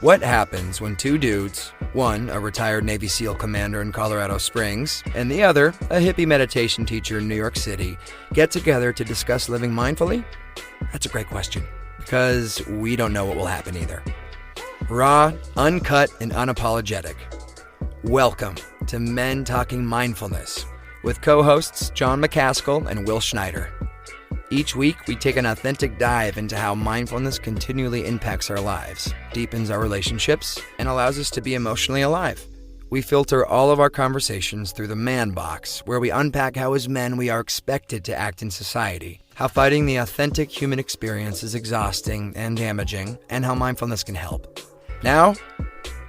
What happens when two dudes, one a retired Navy SEAL commander in Colorado Springs, and the other a hippie meditation teacher in New York City, get together to discuss living mindfully? That's a great question, because we don't know what will happen either. Raw, uncut, and unapologetic. Welcome to Men Talking Mindfulness with co-hosts John McCaskill and Will Schneider. Each week, we take an authentic dive into how mindfulness continually impacts our lives, deepens our relationships, and allows us to be emotionally alive. We filter all of our conversations through the man box, where we unpack how as men we are expected to act in society, how fighting the authentic human experience is exhausting and damaging, and how mindfulness can help. Now,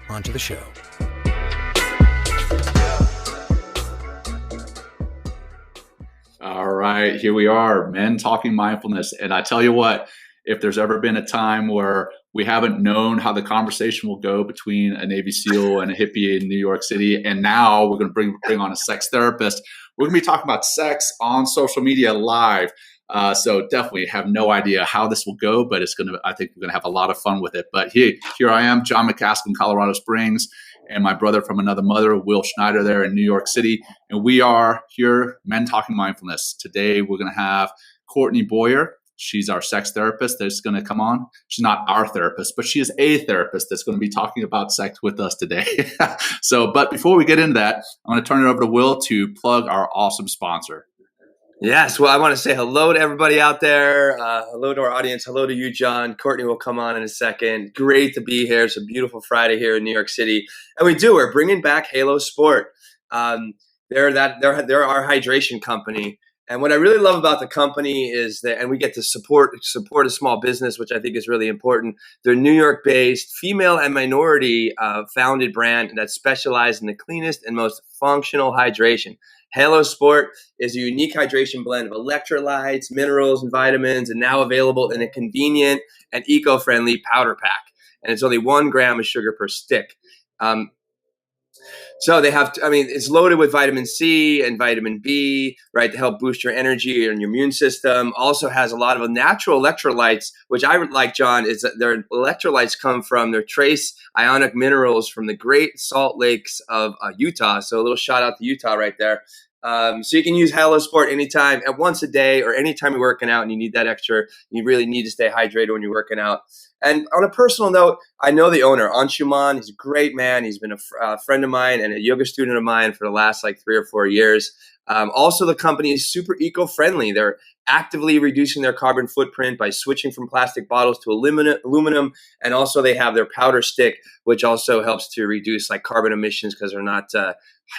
on to the show. All right, here we are, Men Talking Mindfulness. And I tell you what, if there's ever been a time where we haven't known how the conversation will go between a Navy SEAL and a hippie in New York City, and now we're going to bring on a sex therapist, we're going to be talking about sex on social media live. So definitely have no idea how this will go, but I think we're going to have a lot of fun with it. But here I am, John McCaskill in Colorado Springs, and my brother from another mother, Will Schneider, there in New York City. And we are here, Men Talking Mindfulness. Today, we're going to have Courtney Boyer. She's our sex therapist that's going to come on. She's not our therapist, but she is a therapist that's going to be talking about sex with us today. But before we get into that, I'm going to turn it over to Will to plug our awesome sponsor. Yes. Well, I want to say hello to everybody out there. Hello to our audience. Hello to you, John. Courtney will come on in a second. Great to be here. It's a beautiful Friday here in New York City. And we're bringing back Halo Sport. They're our hydration company. And what I really love about the company is that, and we get to support a small business, which I think is really important. They're New York-based, female and minority founded brand that specializes in the cleanest and most functional hydration. Halo Sport is a unique hydration blend of electrolytes, minerals, and vitamins, and now available in a convenient and eco-friendly powder pack. And it's only 1 gram of sugar per stick. So they have, it's loaded with vitamin C and vitamin B, right, to help boost your energy and your immune system. Also has a lot of natural electrolytes, which I would like, John, is that their electrolytes come from their trace ionic minerals from the Great Salt Lakes of Utah. So a little shout out to Utah right there. So you can use Halo Sport anytime, at once a day, or anytime you're working out and you need that extra. You really need to stay hydrated when you're working out. And on a personal note, I know the owner, Anshuman. He's a great man. He's been a friend of mine and a yoga student of mine for the last 3 or 4 years. Also, the company is super eco-friendly. They're actively reducing their carbon footprint by switching from plastic bottles to aluminum. And also they have their powder stick, which also helps to reduce carbon emissions because they're not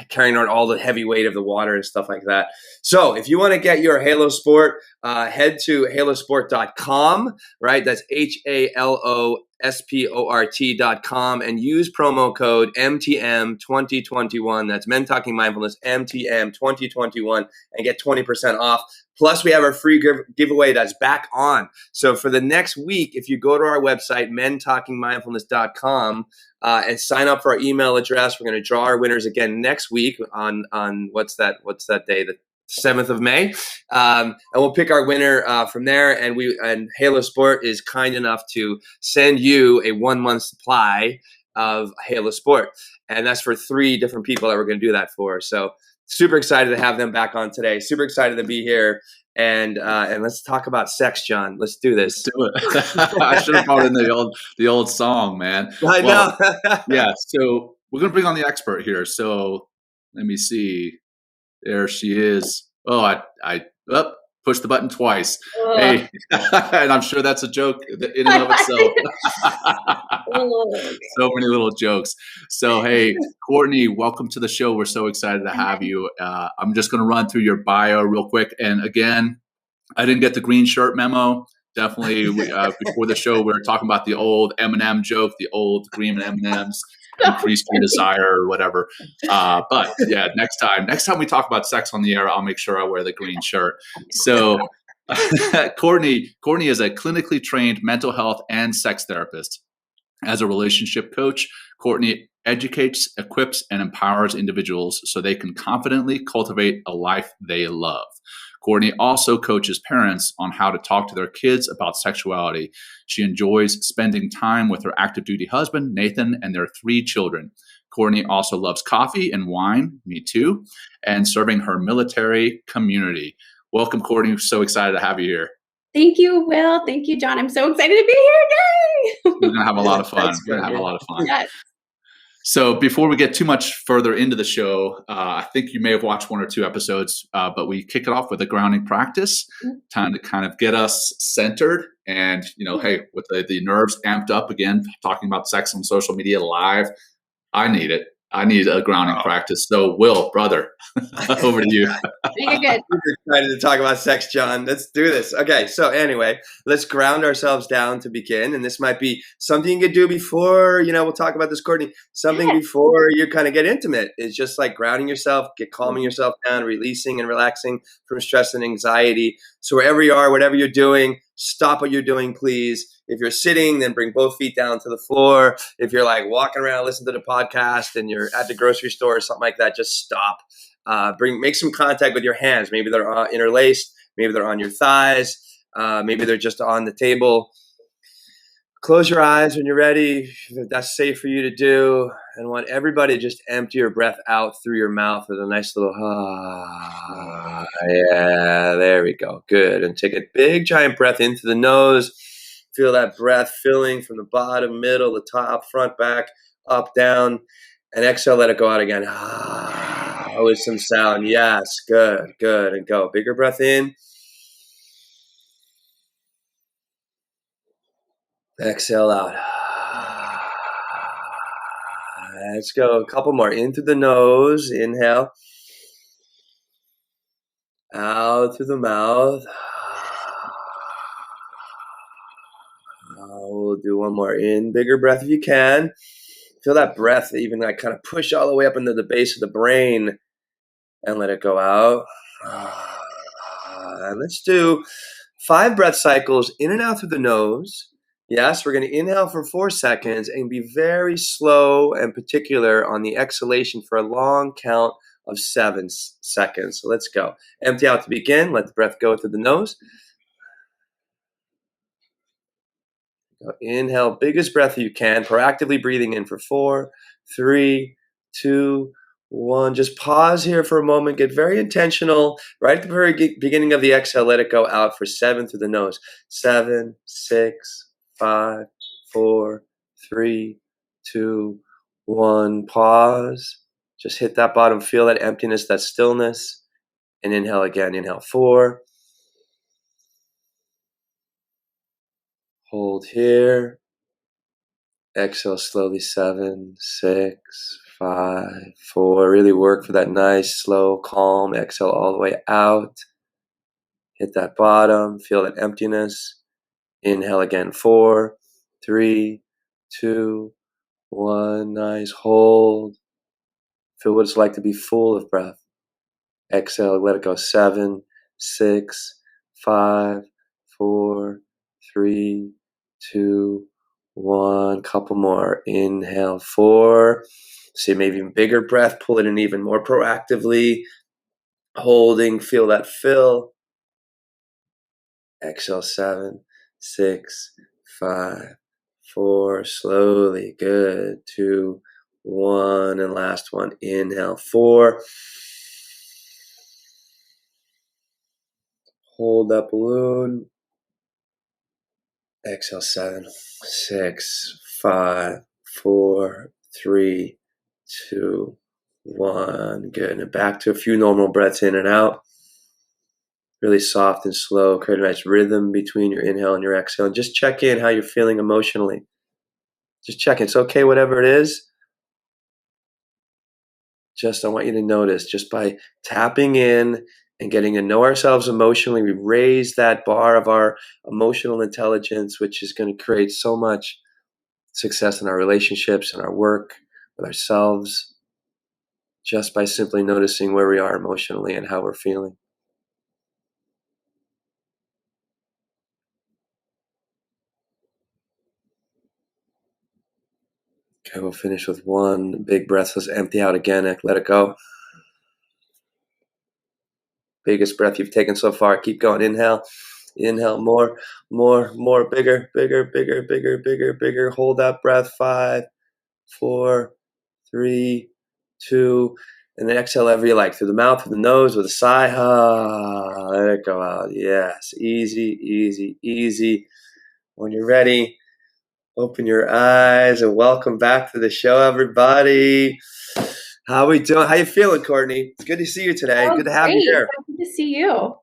carrying on all the heavy weight of the water and stuff like that. So if you want to get your Halo Sport, head to halosport.com, right? That's HALOSPORT.com, and use promo code MTM2021. That's Men Talking Mindfulness, MTM2021, and get 20% off. Plus, we have our free giveaway that's back on. So for the next week, if you go to our website, mentalkingmindfulness.com, and sign up for our email address, we're going to draw our winners again next week on what's that day? The 7th of May. And we'll pick our winner from there. And Halo Sport is kind enough to send you a 1-month supply of Halo Sport. And that's for 3 different people that we're going to do that for. So super excited to have them back on today. Super excited to be here. And let's talk about sex, John. Let's do this. Let's do it. I should have brought in the old song, man. I know. Yeah. So we're going to bring on the expert here. So let me see. There she is. Oh, I pushed the button twice. Hey, and I'm sure that's a joke in and of itself. So many little jokes. So, hey, Courtney, welcome to the show. We're so excited to have you. I'm just going to run through your bio real quick. And again, I didn't get the green shirt memo. Definitely, before the show, we were talking about the old M&M joke, the old green M&Ms. Increase your desire or whatever. But yeah, next time we talk about sex on the air, I'll make sure I wear the green shirt. So Courtney is a clinically trained mental health and sex therapist. As a relationship coach, Courtney educates, equips, and empowers individuals so they can confidently cultivate a life they love. Courtney also coaches parents on how to talk to their kids about sexuality. She enjoys spending time with her active duty husband, Nathan, and their 3 children. Courtney also loves coffee and wine, me too, and serving her military community. Welcome, Courtney. So excited to have you here. Thank you, Will. Thank you, John. I'm so excited to be here. We're going to have a lot of fun. Thanks, We're going to have a lot of fun. Yes. So before we get too much further into the show, I think you may have watched 1 or 2 episodes, but we kick it off with a grounding practice, time to kind of get us centered and, hey, with the nerves amped up again, talking about sex on social media live, I need it. I need a grounding practice. So Will, brother, over to you. You're good. I'm excited to talk about sex, John. Let's do this. Okay, so anyway, let's ground ourselves down to begin. And this might be something you could do before, we'll talk about this, Courtney, something before you kind of get intimate. It's just like grounding yourself, calming yourself down, releasing and relaxing from stress and anxiety. So wherever you are, whatever you're doing, stop what you're doing, please. If you're sitting, then bring both feet down to the floor. If you're like walking around, listen to the podcast and you're at the grocery store or something like that, just stop. Make some contact with your hands. Maybe they're interlaced. Maybe they're on your thighs. Maybe they're just on the table. Close your eyes when you're ready. If that's safe for you to do. And I want everybody to just empty your breath out through your mouth with a nice little yeah, there we go. Good. And take a big giant breath into the nose. Feel that breath filling from the bottom, middle, the top, front, back, up, down. And exhale, let it go out again. With some sound. Yes, good. And go. Bigger breath in. Exhale out. Let's go. A couple more. In through the nose. Inhale. Out through the mouth. We'll do one more. In. Bigger breath if you can. Feel that breath even like kind of push all the way up into the base of the brain and let it go out. And let's do 5 breath cycles in and out through the nose. Yes, we're going to inhale for 4 seconds and be very slow and particular on the exhalation for a long count of 7 seconds. So let's go. Empty out to begin. Let the breath go through the nose. Inhale, biggest breath you can, proactively breathing in for 4, 3, 2, 1. Just pause here for a moment. Get very intentional. Right at the very beginning of the exhale, let it go out for 7 through the nose. 7, 6, 5, 4, 3, 2, 1. Pause. Just hit that bottom. Feel that emptiness, that stillness. And inhale again. Inhale 4. Hold here. Exhale slowly. 7, 6, 5, 4. Really work for that nice, slow, calm exhale all the way out. Hit that bottom. Feel that emptiness. Inhale again. 4, 3, 2, 1. Nice. Hold. Feel what it's like to be full of breath. Exhale. Let it go. 7, 6, 5, 4, 3, 2, 1. Couple more. Inhale 4. See, maybe even bigger breath. Pull it in even more proactively. Holding. Feel that fill. Exhale 7, 6, 5, 4. Slowly. Good. 2, 1. And last one. Inhale 4. Hold that balloon. Exhale 7, 6, 5, 4, 3, 2, 1. Good. And back to a few normal breaths in and out. Really soft and slow. Create a nice rhythm between your inhale and your exhale. And just check in how you're feeling emotionally. Just check in. It's okay, whatever it is. Just I want you to notice, just by tapping in and getting to know ourselves emotionally, we raise that bar of our emotional intelligence, which is going to create so much success in our relationships and our work with ourselves, just by simply noticing where we are emotionally and how we're feeling. Okay, we'll finish with 1 big breath. Let's empty out again. Let it go. Biggest breath you've taken so far. Keep going. Inhale, more, bigger, bigger, bigger, bigger, bigger, bigger. Hold that breath. 5, 4, 3, 2, and then exhale however you like, through the mouth, through the nose, with a sigh. Let it go out. Yes, easy, easy, easy. When you're ready, open your eyes and welcome back to the show, everybody. How we doing? How you feeling, Courtney? It's good to see you today. Oh, good to have great. you here. Good to see you.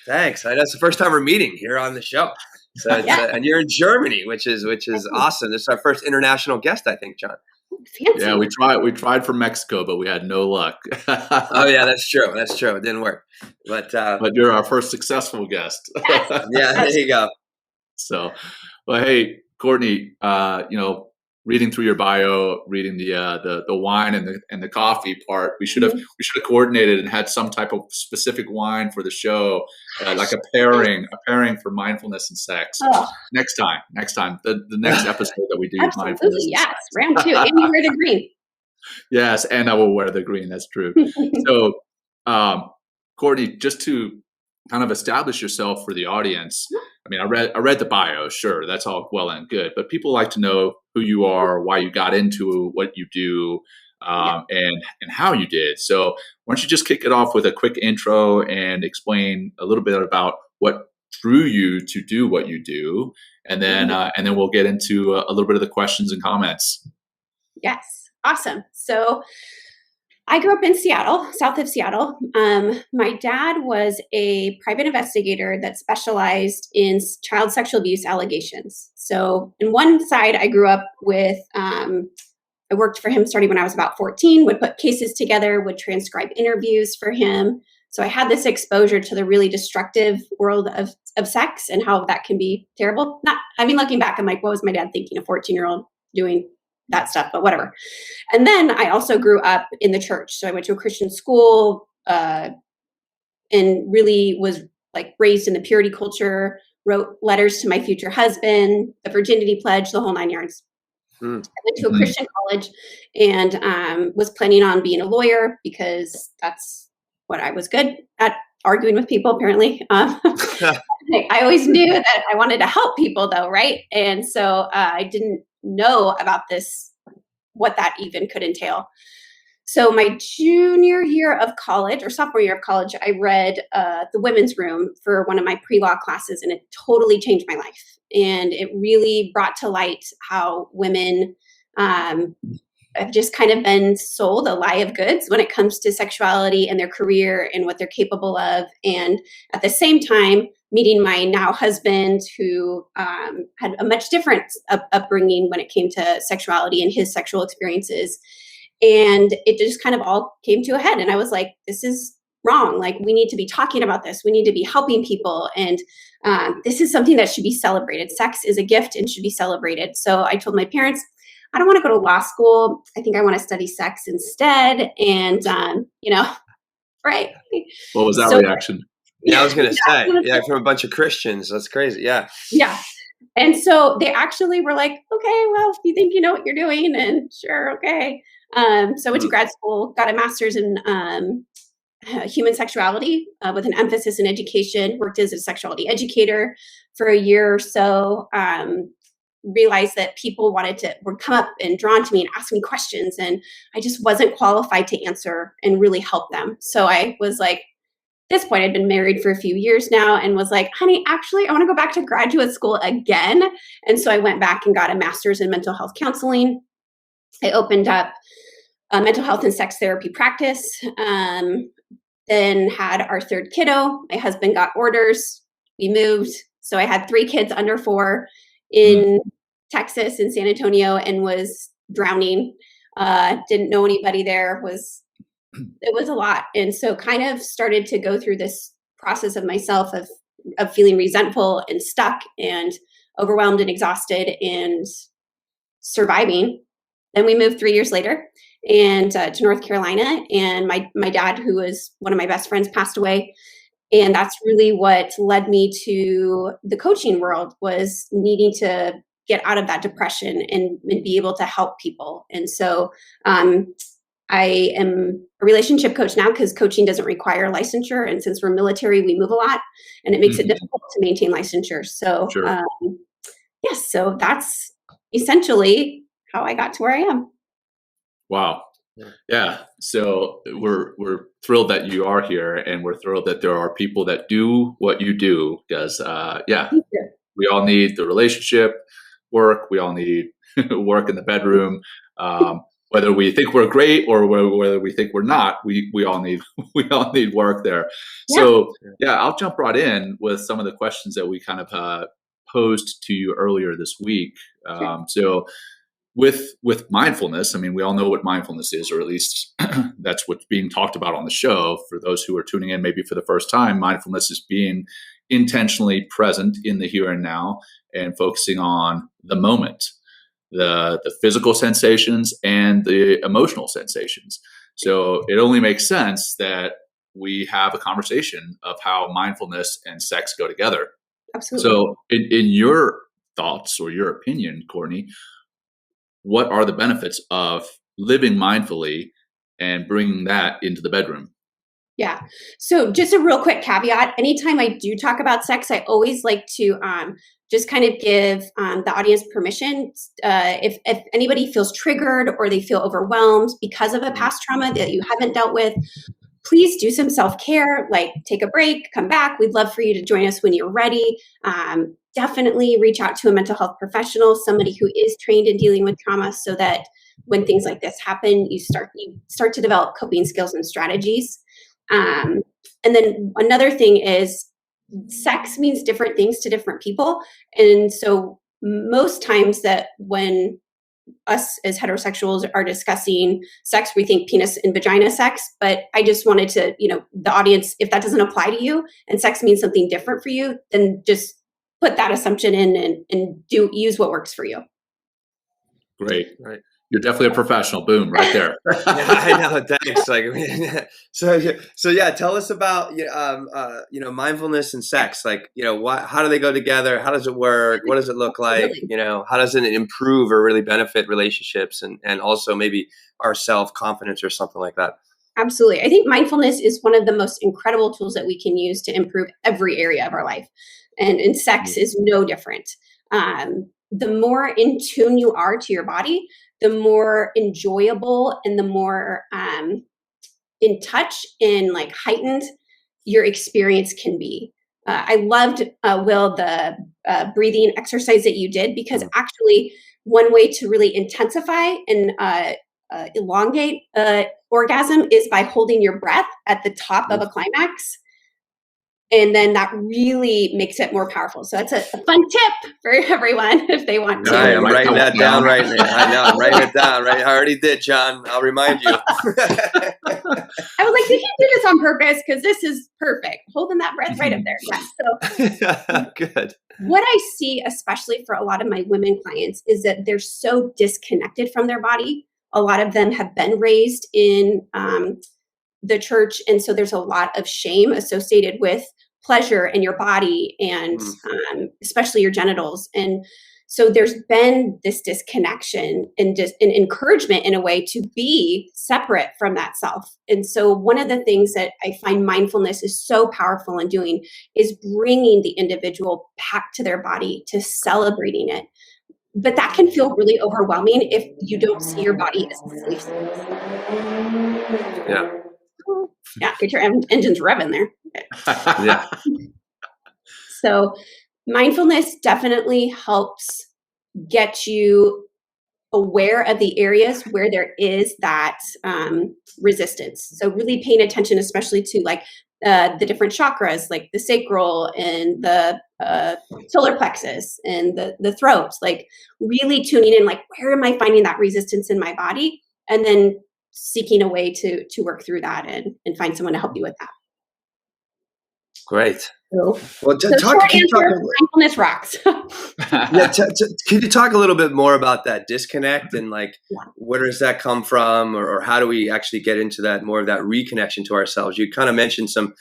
Thanks. I know it's the first time we're meeting here on the show. So it's, and you're in Germany, which is awesome. This is our first international guest, I think, John. Fancy. Yeah, we tried for Mexico, but we had no luck. Oh yeah, that's true. It didn't work. But you're our first successful guest. Yeah, there you go. So, well, hey, Courtney, reading through your bio, reading the wine and the coffee part, we should have coordinated and had some type of specific wine for the show, like a pairing for mindfulness and sex. Oh. Next time, the next episode that we do mindfulness. Absolutely, yes. Round 2, and you wear the green. Yes, and I will wear the green. That's true. So, Courtney, just to kind of establish yourself for the audience. I mean, I read the bio. Sure, that's all well and good, but people like to know who you are, why you got into what you do, and how you did. So, why don't you just kick it off with a quick intro and explain a little bit about what drew you to do what you do, and then we'll get into a little bit of the questions and comments. Yes, awesome. So, I grew up in Seattle, south of Seattle. My dad was a private investigator that specialized in child sexual abuse allegations. So in one side, I grew up with, I worked for him starting when I was about 14, would put cases together, would transcribe interviews for him. So I had this exposure to the really destructive world of sex and how that can be terrible. Looking back, I'm like, what was my dad thinking? A 14-year-old doing that stuff, but whatever. And then I also grew up in the church. So I went to a Christian school and really was like raised in the purity culture, wrote letters to my future husband, the virginity pledge, the whole 9 yards. I went to a Christian college and was planning on being a lawyer because that's what I was good at, arguing with people, apparently. I always knew that I wanted to help people though, right? And so I didn't know about this, what that even could entail. So my junior year of college or sophomore year of college, I read The Women's Room for one of my pre-law classes, and it totally changed my life. And it really brought to light how women have just kind of been sold a lie of goods when it comes to sexuality and their career and what they're capable of. And at the same time, meeting my now husband, who had a much different upbringing when it came to sexuality and his sexual experiences. And it just kind of all came to a head. And I was like, this is wrong. Like, we need to be talking about this. We need to be helping people. And this is something that should be celebrated. Sex is a gift and should be celebrated. So I told my parents, I don't want to go to law school. I think I want to study sex instead. And, right. What was that reaction? Yeah, I was going to say, from a bunch of Christians. That's crazy. Yeah. Yeah. And so they actually were like, okay, well, if you think you know what you're doing, and sure. Okay. So I went to grad school, got a master's in human sexuality with an emphasis in education, worked as a sexuality educator for a year or so, realized that people would come up and drawn to me and ask me questions, and I just wasn't qualified to answer and really help them. So I was like, at this point, I'd been married for a few years now and was like, honey, actually, I want to go back to graduate school again. And so I went back and got a master's in mental health counseling. I opened up a mental health and sex therapy practice, then had our third kiddo. My husband got orders. We moved. So I had 3 kids under 4 in Texas, in San Antonio, and was drowning. Didn't know anybody there. It was a lot. And so kind of started to go through this process of myself of feeling resentful and stuck and overwhelmed and exhausted and surviving. Then we moved 3 years later and to North Carolina, and my dad, who was one of my best friends, passed away. And that's really what led me to the coaching world, was needing to get out of that depression and be able to help people. And so I am a relationship coach now because coaching doesn't require licensure. And since we're military, we move a lot and it makes it difficult to maintain licensure. So, Sure. yes, so that's essentially how I got to where I am. Wow. Yeah. So we're thrilled that you are here, and we're thrilled that there are people that do what you do, because we all need the relationship work. We all need work in the bedroom. Whether we think we're great or whether we think we're not, we all need work there. Yeah. So I'll jump right in with some of the questions that we kind of posed to you earlier this week. Sure. So with mindfulness, I mean, we all know what mindfulness is, or at least that's what's being talked about on the show. For those who are tuning in maybe for the first time, mindfulness is being intentionally present in the here and now and focusing on the moment, the physical sensations and the emotional sensations. So it only makes sense that we have a conversation of how mindfulness and sex go together. Absolutely. So in your thoughts or your opinion, Courtney, what are the benefits of living mindfully and bringing that into the bedroom? Yeah. So just a real quick caveat. Anytime I do talk about sex, I always like to just kind of give the audience permission. If anybody feels triggered or they feel overwhelmed because of a past trauma that you haven't dealt with, please do some self-care, like take a break, come back. We'd love for you to join us when you're ready. Definitely reach out to a mental health professional, somebody who is trained in dealing with trauma, so that when things like this happen, you start to develop coping skills and strategies. And then another thing is sex means different things to different people. And so most times that when us as heterosexuals are discussing sex, we think penis and vagina sex, but I just wanted to, the audience, if that doesn't apply to you and sex means something different for you, then just put that assumption in and use what works for you. Great. Right. You're definitely a professional. Boom, right there. Yeah, I know. Thanks. So yeah, tell us about mindfulness and sex. How do they go together? How does it work? What does it look like? How does it improve or really benefit relationships and also maybe our self-confidence or something like that? Absolutely. I think mindfulness is one of the most incredible tools that we can use to improve every area of our life, and sex is no different. The more in tune you are to your body, the more enjoyable and the more in touch and heightened your experience can be. I loved, Will, the breathing exercise that you did, because actually one way to really intensify and elongate orgasm is by holding your breath at the top of a climax. And then that really makes it more powerful. So that's a fun tip for everyone if they want to. Right, I'm writing that down right now. I know, I'm writing it down. Right, I already did, John. I'll remind you. I was like, did he do this on purpose? Because this is perfect. Holding that breath right up there. Yeah. So good. What I see, especially for a lot of my women clients, is that they're so disconnected from their body. A lot of them have been raised in the church, and so there's a lot of shame associated with pleasure in your body and especially your genitals. And so there's been this disconnection and just an encouragement in a way to be separate from that self. And so one of the things that I find mindfulness is so powerful in doing is bringing the individual back to their body, to celebrating it. But that can feel really overwhelming if you don't see your body as a safe space. Yeah. Yeah, get your engines revving there. Okay. Yeah. So mindfulness definitely helps get you aware of the areas where there is that resistance. So really paying attention, especially to the different chakras, like the sacral and the solar plexus and the throat, really tuning in, where am I finding that resistance in my body? And then seeking a way to work through that and find someone to help you with that. Great. Well, mindfulness rocks. Yeah, can you talk a little bit more about that disconnect and where does that come from, or how do we actually get into that, more of that reconnection to ourselves? You kind of mentioned some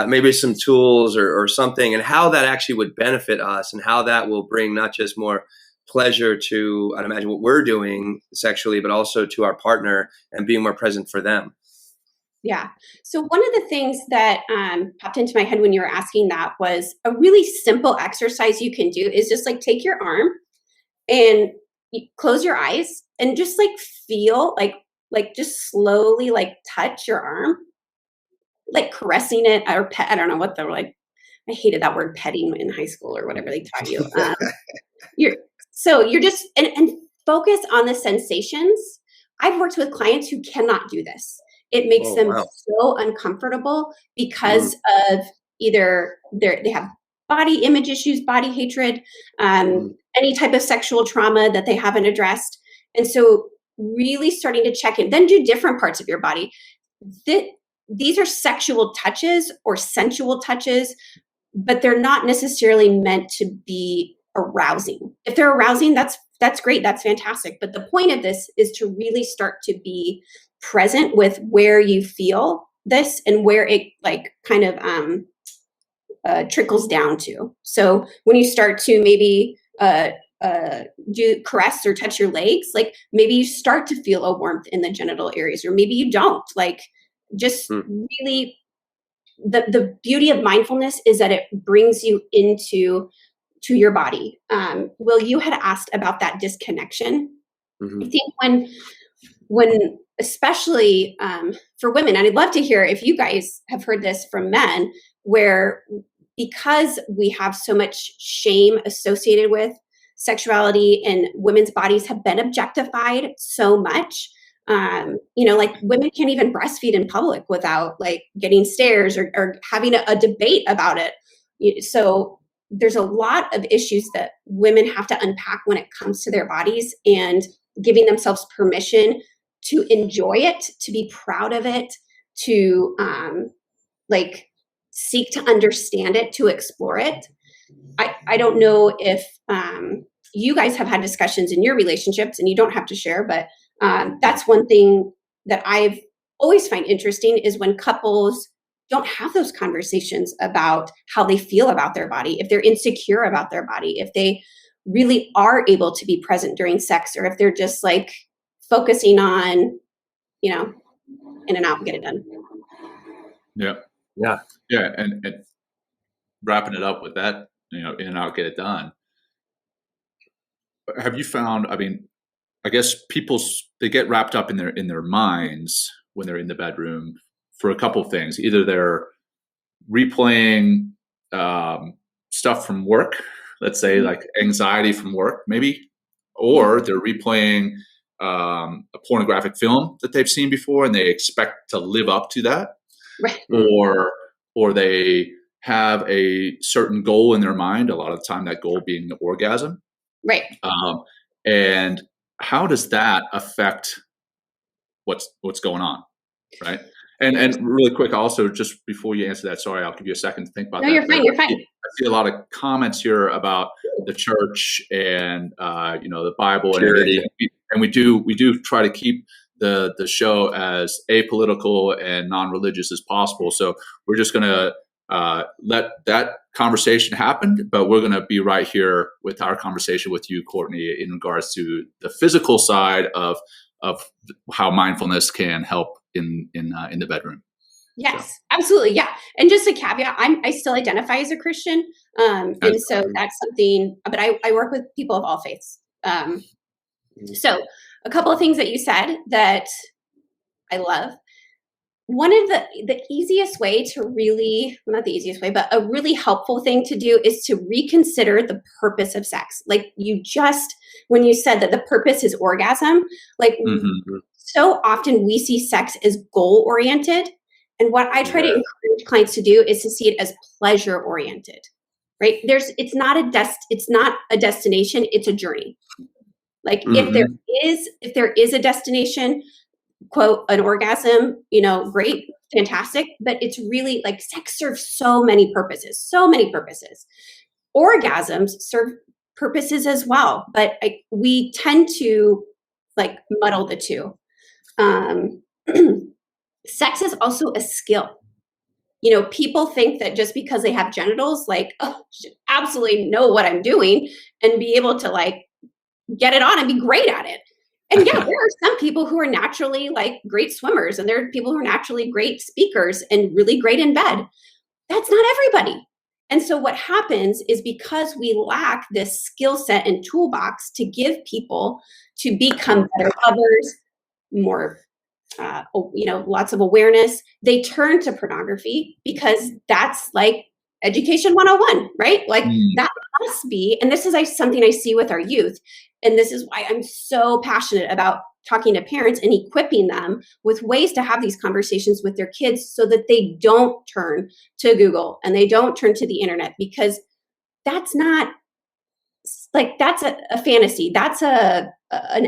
maybe some tools or something, and how that actually would benefit us and how that will bring not just more pleasure to, I'd imagine, what we're doing sexually, but also to our partner and being more present for them. Yeah. So one of the things that popped into my head when you were asking that was a really simple exercise you can do is just like take your arm and you close your eyes and just like feel like just slowly like touch your arm, like caressing it or pet. I don't know what the like. I hated that word petting in high school or whatever they taught you. You're just and focus on the sensations. I've worked with clients who cannot do this. It makes them so uncomfortable because of either they have body image issues, body hatred, any type of sexual trauma that they haven't addressed. And so really starting to check in, then do different parts of your body. These are sexual touches or sensual touches, but they're not necessarily meant to be arousing. If they're arousing, that's great. That's fantastic. But the point of this is to really start to be present with where you feel this and where it like kind of trickles down to. So when you start to maybe do caress or touch your legs, like maybe you start to feel a warmth in the genital areas, or maybe you don't. Like just really the beauty of mindfulness is that it brings you into your body. Will, you had asked about that disconnection. I think when especially for women, and I'd love to hear if you guys have heard this from men, where because we have so much shame associated with sexuality and women's bodies have been objectified so much, like women can't even breastfeed in public without like getting stares or having a debate about it. So there's a lot of issues that women have to unpack when it comes to their bodies, and giving themselves permission to enjoy it, to be proud of it, to like seek to understand it, to explore it. I don't know if you guys have had discussions in your relationships, and you don't have to share, but that's one thing that I've always find interesting is when couples don't have those conversations about how they feel about their body, if they're insecure about their body, if they really are able to be present during sex, or if they're just like focusing on, in and out, get it done. Yeah. And wrapping it up with that, in and out, get it done. Have you found, I guess they get wrapped up in their minds when they're in the bedroom for a couple of things. Either they're replaying stuff from work, let's say like anxiety from work, maybe, or they're replaying a pornographic film that they've seen before and they expect to live up to that, right? Or they have a certain goal in their mind. A lot of the time, that goal being the orgasm, right? And how does that affect what's going on, right? And really quick, also, just before you answer that, sorry, I'll give you a second to think about that. No, you're fine. You're fine. I see a lot of comments here about the church and the Bible and everything. And we do try to keep the show as apolitical and non-religious as possible. So we're just going to let that conversation happen, but we're going to be right here with our conversation with you, Courtney, in regards to the physical side of how mindfulness can help in the bedroom. Yes, absolutely. Yeah. And just a caveat, I still identify as a Christian. And so that's something, but I work with people of all faiths. So a couple of things that you said that I love. One of the easiest way to really, well, not the easiest way, but a really helpful thing to do is to reconsider the purpose of sex. Like when you said that the purpose is orgasm, like so often we see sex as goal oriented. And what I try to encourage clients to do is to see it as pleasure oriented, right? It's not a destination, it's a journey. Like if there is a destination, quote, an orgasm, great, fantastic, but it's really like sex serves so many purposes. Orgasms serve purposes as well, but we tend to like muddle the two. Sex is also a skill. People think that just because they have genitals, like, oh, I should absolutely know what I'm doing and be able to like get it on and be great at it. And yeah, there are some people who are naturally like great swimmers, and there are people who are naturally great speakers and really great in bed. That's not everybody. And so what happens is, because we lack this skill set and toolbox to give people to become better lovers, more, lots of awareness, they turn to pornography, because that's like education 101, right? Like that must be, and this is something I see with our youth. And this is why I'm so passionate about talking to parents and equipping them with ways to have these conversations with their kids, so that they don't turn to Google and they don't turn to the internet, because that's not like, that's a fantasy. That's an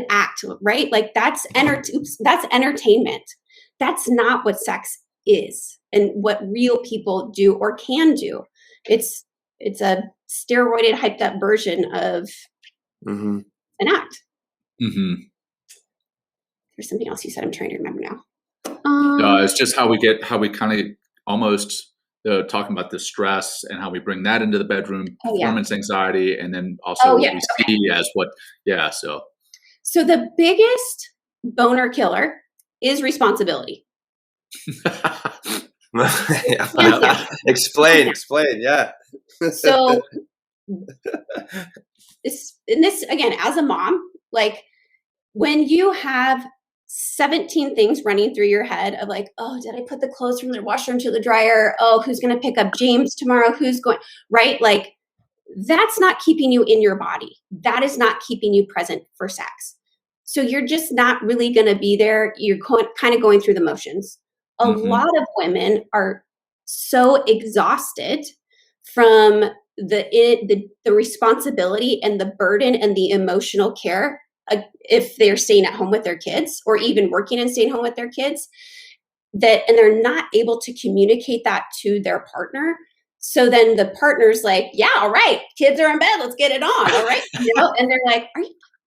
act, right? Like that's entertainment. That's not what sex is and what real people do or can do. It's a steroided, hyped up version of an act. Mm-hmm. There's something else you said. I'm trying to remember now. It's just how we kind of almost talking about the stress and how we bring that into the bedroom, performance anxiety, and then also what we see as what, So the biggest boner killer is responsibility. Explain. Yeah. So this again, as a mom, like when you have 17 things running through your head of like, oh, did I put the clothes from the washroom to the dryer? Oh, who's going to pick up James tomorrow? Who's going, right? Like that's not keeping you in your body. That is not keeping you present for sex. So you're just not really going to be there. You're kind of going through the motions. A lot of women are so exhausted from the responsibility and the burden and the emotional care, if they're staying at home with their kids or even working and staying home with their kids, and they're not able to communicate that to their partner. So then the partner's like, yeah, all right, kids are in bed, let's get it on. All right. And they're like,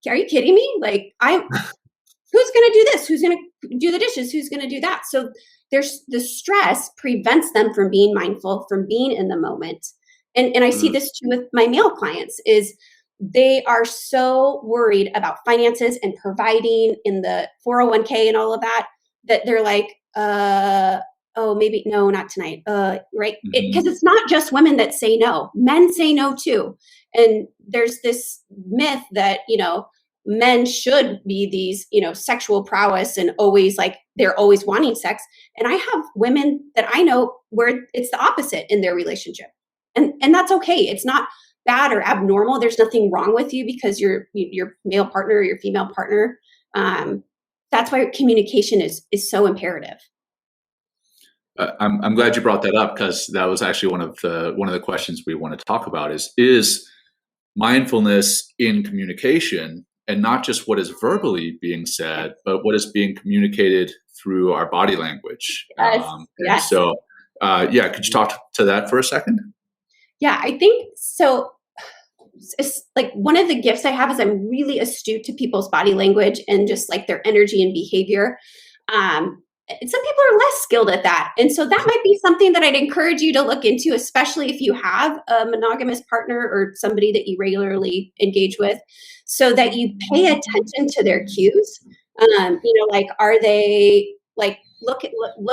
are you kidding me? Like who's going to do this? Who's going to do the dishes? Who's going to do that? So there's the stress prevents them from being mindful, from being in the moment. And I see this too with my male clients, is they are so worried about finances and providing in the 401k and all of that, that they're like, oh, maybe no, not tonight. Right. Because it's not just women that say no, men say no too. And there's this myth that, men should be these, sexual prowess and always like, they're always wanting sex. And I have women that I know where it's the opposite in their relationship. And that's okay. It's not bad or abnormal. There's nothing wrong with you because your male partner or your female partner. That's why communication is so imperative. I'm glad you brought that up, because that was actually one of the questions we want to talk about is mindfulness in communication, and not just what is verbally being said, but what is being communicated through our body language. Yes. So, could you talk to that for a second? Yeah, I think so. It's like one of the gifts I have is I'm really astute to people's body language and just like their energy and behavior. Some people are less skilled at that. And so that might be something that I'd encourage you to look into, especially if you have a monogamous partner or somebody that you regularly engage with, so that you pay attention to their cues. Like, are they like, look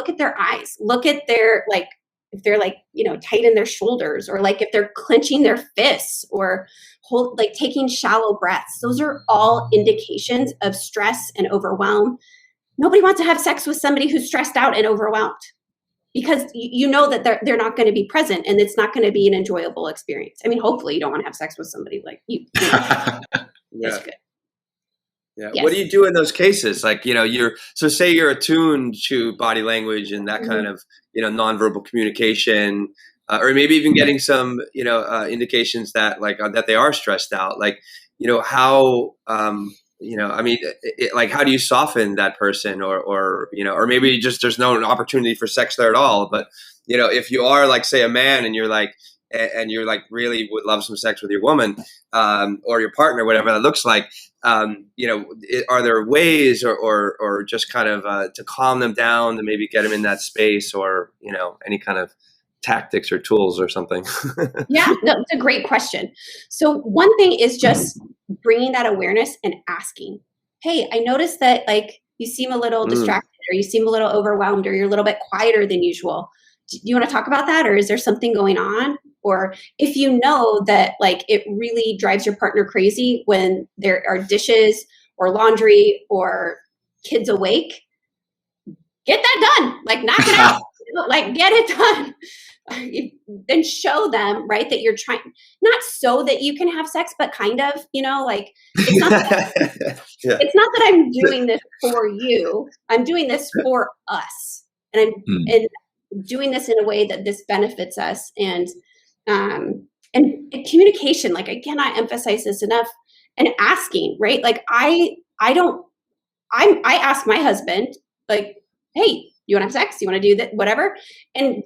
at their eyes, look at their, like, if they're like, tight in their shoulders, or like if they're clenching their fists or taking shallow breaths. Those are all indications of stress and overwhelm. Nobody wants to have sex with somebody who's stressed out and overwhelmed, because that they're not going to be present, and it's not going to be an enjoyable experience. I mean, hopefully you don't want to have sex with somebody like you. That's good. Yeah. Yes. What do you do in those cases? Like, say you're attuned to body language and that kind of, nonverbal communication, or maybe even getting some, indications that that they are stressed out. Like, how, how do you soften that person, or maybe just there's no opportunity for sex there at all. But, if you are like, say, a man and you're like really would love some sex with your woman, or your partner, whatever that looks like, are there ways or just kind of to calm them down, to maybe get them in that space, or, any kind of tactics or tools or something? Yeah, no, it's a great question. So one thing is just bringing that awareness and asking, hey, I noticed that like you seem a little distracted or you seem a little overwhelmed or you're a little bit quieter than usual. Do you want to talk about that? Or is there something going on? Or if you know that like it really drives your partner crazy when there are dishes or laundry or kids awake, get that done. Like knock it out. Like get it done. Then show them, right, that you're trying, not so that you can have sex, but kind of, you know, like it's not that, it's not that I'm doing this for you. I'm doing this for us, and and doing this in a way that this benefits us. And communication, like I cannot emphasize this enough. And asking, right? Like I ask my husband, like, hey, you want to have sex? You want to do that? Whatever. And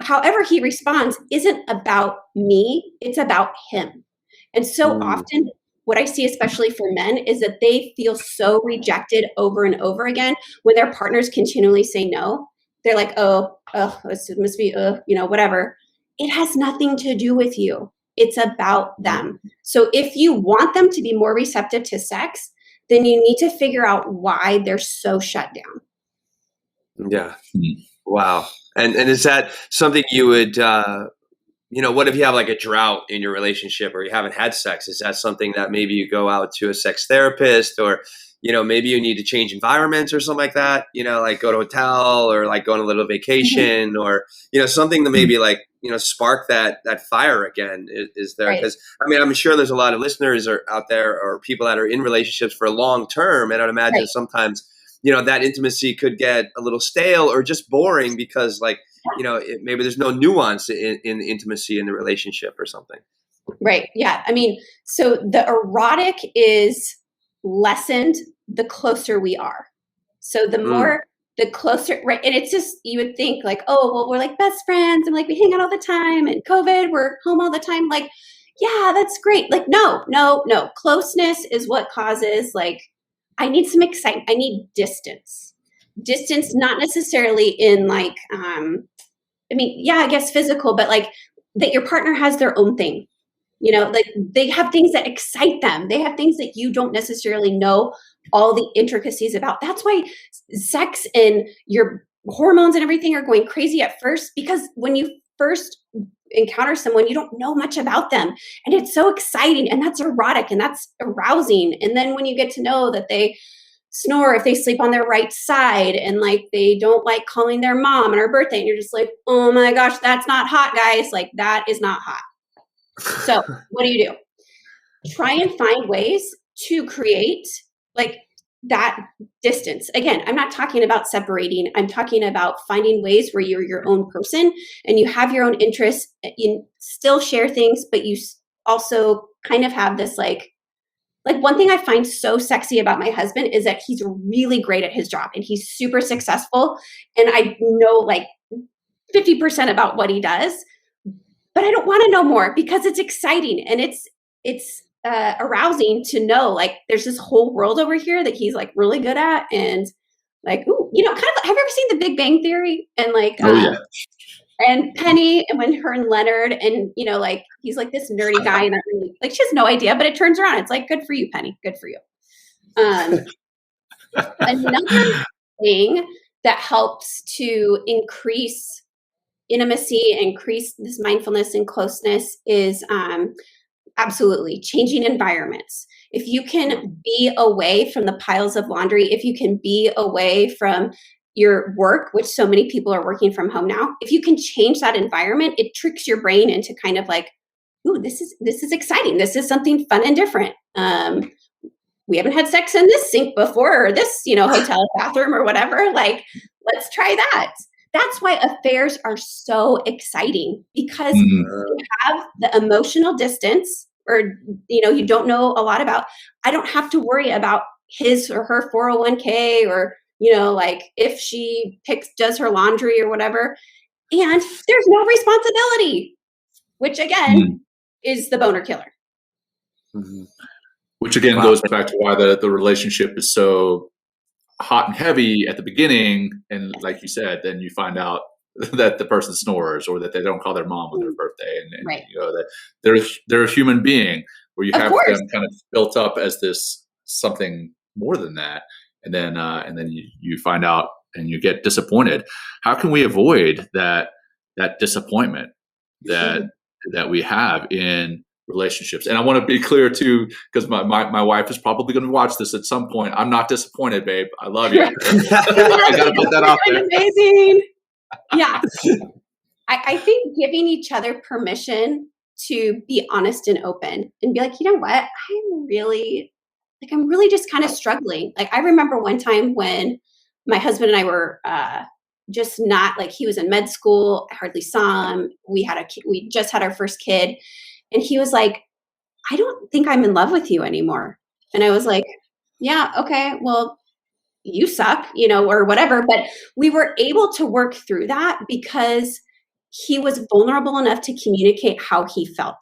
however he responds isn't about me, it's about him. And so often what I see, especially for men, is that they feel so rejected over and over again when their partners continually say no. They're like, oh, it must be, you know, whatever. It has nothing to do with you. It's about them. So if you want them to be more receptive to sex, then you need to figure out why they're so shut down. Yeah. Wow. And is that something you would, you know, what if you have like a drought in your relationship or you haven't had sex? Is that something that maybe you go out to a sex therapist, or, you know, maybe you need to change environments or something like that, you know, like go to a hotel or like go on a little vacation or, you know, something to maybe like, you know, spark that fire again is there. Because I mean, I'm sure there's a lot of listeners out there or people that are in relationships for a long term. And I'd imagine sometimes, you know, that intimacy could get a little stale or just boring because like, you know, maybe there's no nuance in intimacy in the relationship or something. Right. Yeah. I mean, so the erotic is lessened the closer we are. So the more, the closer, right. And it's just, you would think like, oh, well, we're like best friends and like we hang out all the time and COVID, we're home all the time. Like, yeah, that's great. Like, no. Closeness is what causes like, I need some excitement. I need distance. Distance, not necessarily in like, I mean, yeah, I guess physical, but like that your partner has their own thing. You know, like they have things that excite them. They have things that you don't necessarily know all the intricacies about. That's why sex and your hormones and everything are going crazy at first, because when you first encounter someone, you don't know much about them. And it's so exciting and that's erotic and that's arousing. And then when you get to know that they snore if they sleep on their right side and like they don't like calling their mom on her birthday, and you're just like, oh my gosh, that's not hot, guys. Like that is not hot. So what do? Try and find ways to create like that distance. Again, I'm not talking about separating. I'm talking about finding ways where you're your own person and you have your own interests. You still share things, but you also kind of have this like one thing I find so sexy about my husband is that he's really great at his job and he's super successful. And I know like 50% about what he does, but I don't want to know more because it's exciting and it's arousing to know like there's this whole world over here that he's like really good at. And like, ooh, you know, kind of, have you ever seen The Big Bang Theory? And like, and Penny, and when her and Leonard, and you know, like he's like this nerdy guy, and like she has no idea, but it turns around. It's like, good for you, Penny. Good for you. Another thing that helps to increase intimacy, increase this mindfulness and closeness is absolutely changing environments. If you can be away from the piles of laundry, if you can be away from your work, which so many people are working from home now, if you can change that environment, it tricks your brain into kind of like, ooh, this is exciting. This is something fun and different. We haven't had sex in this sink before, or this, you know, hotel bathroom or whatever. Like, let's try that. That's why affairs are so exciting, because you have the emotional distance, or, you know, you don't know a lot about, I don't have to worry about his or her 401k, or, you know, like if she does her laundry or whatever, and there's no responsibility, which again is the boner killer. Which again goes back to why the relationship is so hot and heavy at the beginning. And like you said, then you find out that the person snores, or that they don't call their mom on their birthday, and Right. that they're a human being, where you Of have course. them kind of built up as this something more than that, and then you find out and you get disappointed. How can we avoid that disappointment that we have in relationships? And I want to be clear too, because my wife is probably going to watch this at some point. I'm not disappointed, babe. I love you. I got to put that out there. Amazing. Yeah. I think giving each other permission to be honest and open and be like, you know what, I'm really just kind of struggling. Like, I remember one time when my husband and I were just not, like, he was in med school. I hardly saw him. We just had our first kid. And he was like, I don't think I'm in love with you anymore. And I was like, yeah, okay, well, you suck, or whatever. But we were able to work through that because he was vulnerable enough to communicate how he felt.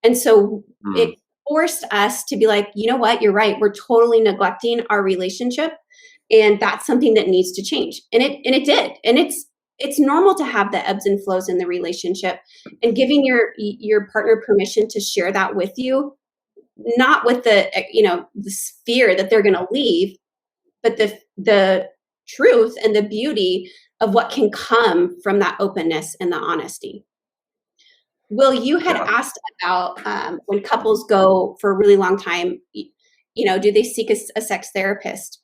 And so it forced us to be like, you know what, you're right. We're totally neglecting our relationship. And that's something that needs to change. And it did. And it's normal to have the ebbs and flows in the relationship, and giving your partner permission to share that with you, not with the fear that they're going to leave, but the truth and the beauty of what can come from that openness and the honesty. Will, you had asked about when couples go for a really long time, do they seek a sex therapist?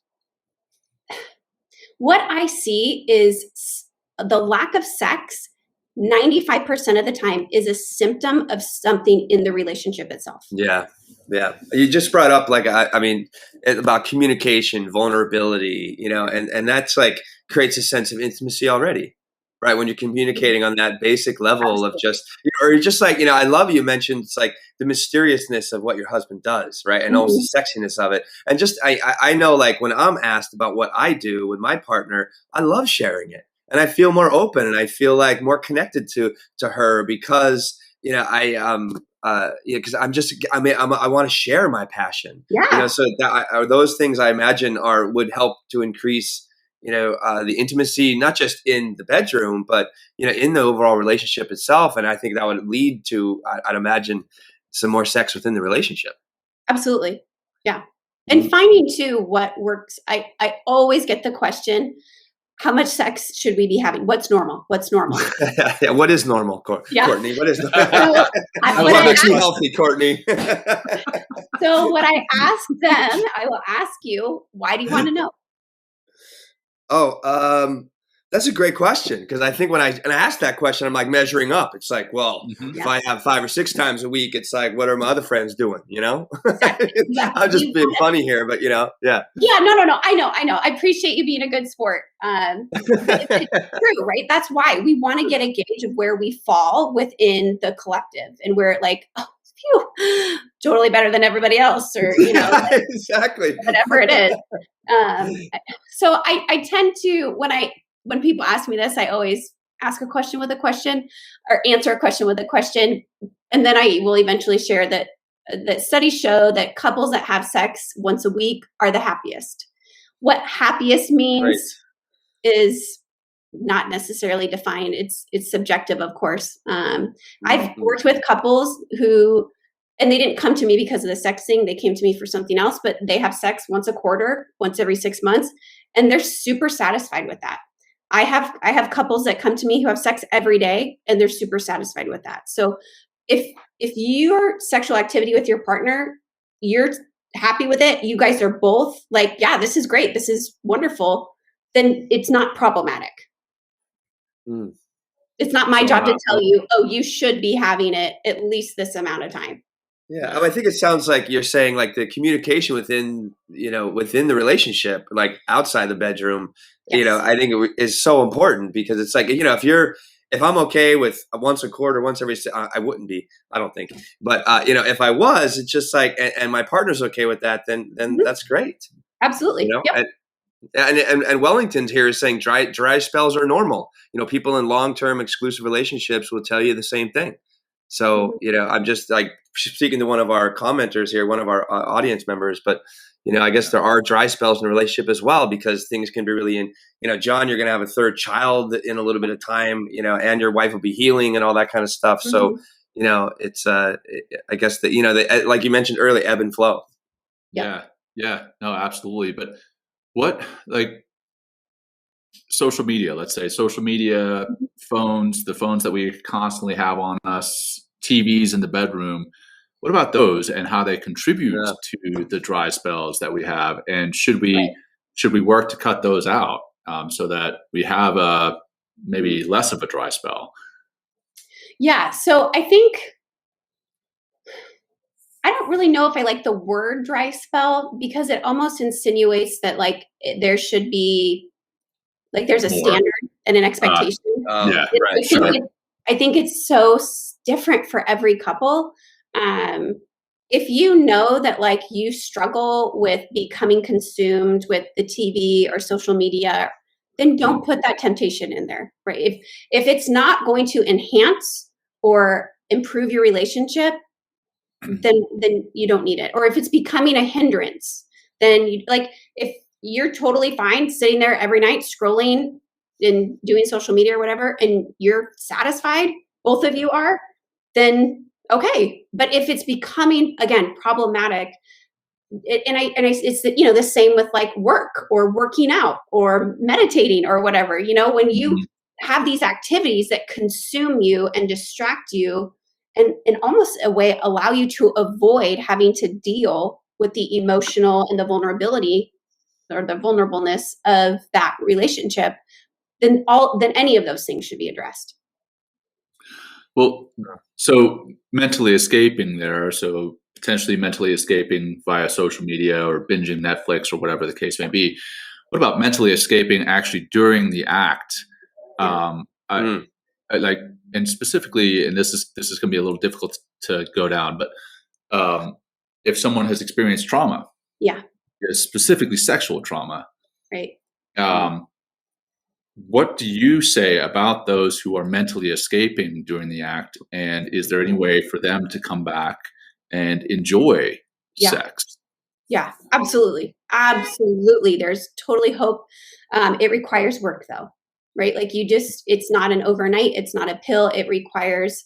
What I see is the lack of sex 95% of the time is a symptom of something in the relationship itself. Yeah. You just brought up, like, I mean, about communication, vulnerability, and that's like creates a sense of intimacy already, right? When you're communicating on that basic level of just, or you're just like, I love you mentioned, it's like the mysteriousness of what your husband does, right? And also the sexiness of it. And just, I know, like, when I'm asked about what I do with my partner, I love sharing it. And I feel more open, and I feel like more connected to her because, because I want to share my passion. Yeah. So that those things I imagine would help to increase, the intimacy, not just in the bedroom, but, in the overall relationship itself. And I think that would lead to, I'd imagine, some more sex within the relationship. Absolutely. Yeah. And finding too what works. I always get the question, how much sex should we be having? What's normal? Yeah, what is normal, Courtney? What is normal? Too healthy, Courtney. So what I ask them, I will ask you, why do you want to know? That's a great question, because I think when I ask that question, I'm like measuring up. It's like, well, if I have 5 or 6 times a week, it's like, what are my other friends doing? Exactly. I'm just being funny here, but yeah. Yeah, no. I know. I appreciate you being a good sport. It's true, right? That's why we want to get a gauge of where we fall within the collective, and where like, oh, phew, totally better than everybody else, or exactly, whatever it is. So I tend to, when people ask me this, I always ask a question with a question, or answer a question with a question. And then I will eventually share that studies show that couples that have sex once a week are the happiest. What happiest means is not necessarily defined. It's subjective, of course. I've worked with couples who, and they didn't come to me because of the sex thing. They came to me for something else, but they have sex once a quarter, once every 6 months, and they're super satisfied with that. I have couples that come to me who have sex every day, and they're super satisfied with that. So if your sexual activity with your partner, you're happy with it, you guys are both like, yeah, this is great, this is wonderful, then it's not problematic. It's not my job to tell you, oh, you should be having it at least this amount of time. Yeah, I think it sounds like you're saying, like, the communication within the relationship, like outside the bedroom, I think it is so important, because it's like, if I'm okay with once a quarter, once every, I wouldn't be, I don't think, but if I was, it's just like, and my partner's okay with that, then that's great. Absolutely. Yep. And Wellington here is saying dry spells are normal. People in long-term exclusive relationships will tell you the same thing. So, I'm just like speaking to one of our commenters here, one of our audience members, but I guess there are dry spells in a relationship as well, because things can be really John, you're going to have a third child in a little bit of time, and your wife will be healing and all that kind of stuff. Mm-hmm. So, it's, I guess that, like you mentioned earlier, ebb and flow. Yeah. No, absolutely. But what, like social media, let's say social media, phones, the phones that we constantly have on us, TVs in the bedroom, what about those and how they contribute to the dry spells that we have? And should we work to cut those out so that we have maybe less of a dry spell? Yeah. So I think, I don't really know if I like the word dry spell, because it almost insinuates that like there should be, like there's a standard and an expectation. Yeah, right. I think it's so different for every couple. If you know that like you struggle with becoming consumed with the TV or social media, then don't put that temptation in there, right? If it's not going to enhance or improve your relationship, then you don't need it. Or if it's becoming a hindrance, then if you're totally fine sitting there every night scrolling and doing social media or whatever, and you're satisfied, both of you are, then okay. But if it's becoming, again, problematic, it's the same with like work or working out or meditating or whatever, when you have these activities that consume you and distract you and in almost a way allow you to avoid having to deal with the emotional and the vulnerability or the vulnerableness of that relationship, then any of those things should be addressed. Well, so mentally escaping there, so potentially mentally escaping via social media or binging Netflix or whatever the case may be. What about mentally escaping actually during the act? And specifically, and this is going to be a little difficult to go down, but if someone has experienced trauma, specifically sexual trauma, right? What do you say about those who are mentally escaping during the act? And is there any way for them to come back and enjoy sex? Yeah, absolutely. Absolutely. There's totally hope. It requires work though, right? Like it's not an overnight, it's not a pill. It requires